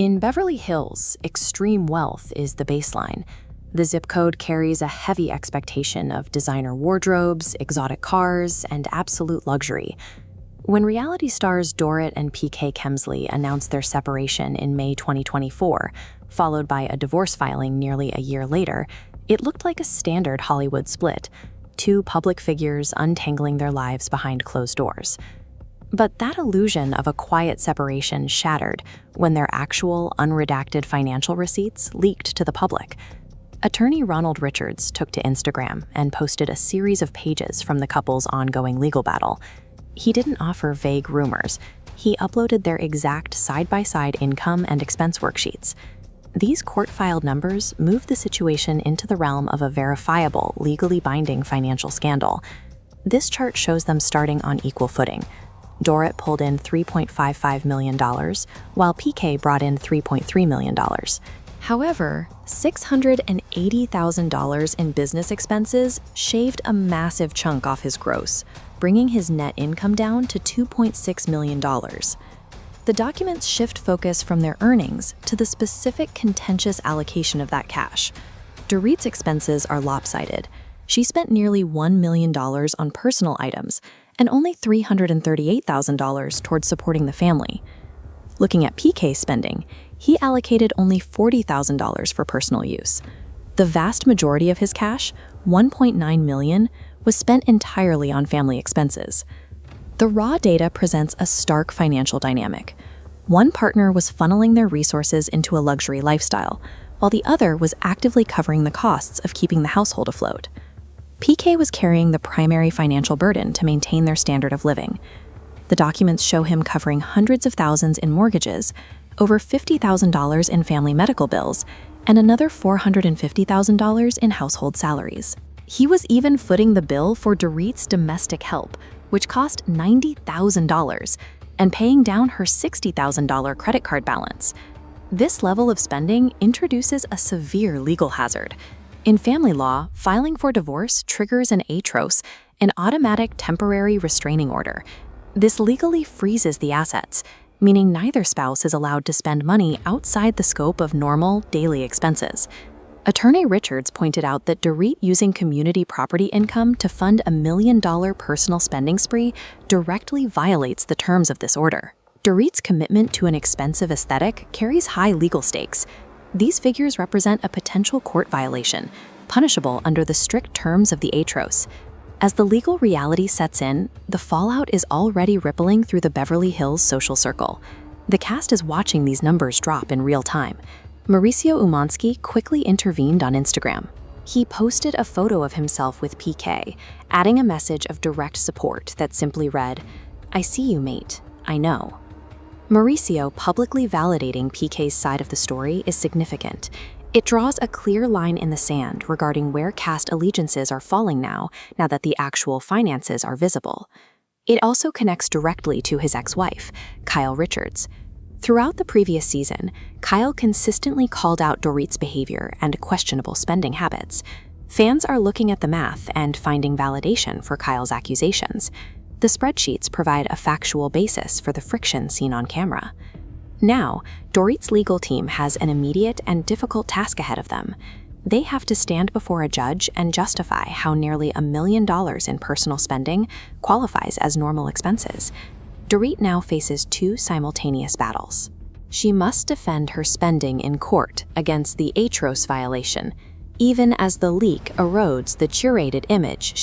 In Beverly Hills, extreme wealth is the baseline. The zip code carries a heavy expectation of designer wardrobes, exotic cars, and absolute luxury. When reality stars Dorit and PK Kemsley announced their separation in May 2024, followed by a divorce filing nearly a year later, it looked like a standard Hollywood split, two public figures untangling their lives behind closed doors. But that illusion of a quiet separation shattered when their actual, unredacted financial receipts leaked to the public. Attorney Ronald Richards took to Instagram and posted a series of pages from the couple's ongoing legal battle. He didn't offer vague rumors. He uploaded their exact side-by-side income and expense worksheets. These court-filed numbers moved the situation into the realm of a verifiable, legally binding financial scandal. This chart shows them starting on equal footing. Dorit pulled in $3.55 million, while PK brought in $3.3 million. However, $680,000 in business expenses shaved a massive chunk off his gross, bringing his net income down to $2.6 million. The documents shift focus from their earnings to the specific contentious allocation of that cash. Dorit's expenses are lopsided. She spent nearly $1 million on personal items and only $338,000 towards supporting the family. Looking at PK's spending, he allocated only $40,000 for personal use. The vast majority of his cash, $1.9 million, was spent entirely on family expenses. The raw data presents a stark financial dynamic. One partner was funneling their resources into a luxury lifestyle, while the other was actively covering the costs of keeping the household afloat. PK was carrying the primary financial burden to maintain their standard of living. The documents show him covering hundreds of thousands in mortgages, over $50,000 in family medical bills, and another $450,000 in household salaries. He was even footing the bill for Dorit's domestic help, which cost $90,000, and paying down her $60,000 credit card balance. This level of spending introduces a severe legal hazard. In family law, filing for divorce triggers an ATROS, an automatic temporary restraining order. This legally freezes the assets, meaning neither spouse is allowed to spend money outside the scope of normal, daily expenses. Attorney Richards pointed out that Dorit using community property income to fund $1 million personal spending spree directly violates the terms of this order. Dorit's commitment to an expensive aesthetic carries high legal stakes. These figures represent a potential court violation, punishable under the strict terms of the ATROS. As the legal reality sets in, the fallout is already rippling through the Beverly Hills social circle. The cast is watching these numbers drop in real time. Mauricio quickly intervened on Instagram. He posted a photo of himself with PK, adding a message of direct support that simply read, "I see you, mate. I know." Mauricio publicly validating PK's side of the story is significant. It draws a clear line in the sand regarding where cast allegiances are falling now that the actual finances are visible. It also connects directly to his ex-wife, Kyle Richards. Throughout the previous season, Kyle consistently called out Dorit's behavior and questionable spending habits. Fans are looking at the math and finding validation for Kyle's accusations. The spreadsheets provide a factual basis for the friction seen on camera. Now, Dorit's legal team has an immediate and difficult task ahead of them. They have to stand before a judge and justify how nearly $1 million in personal spending qualifies as normal expenses. Dorit now faces two simultaneous battles. She must defend her spending in court against the ATROS violation, even as the leak erodes the curated image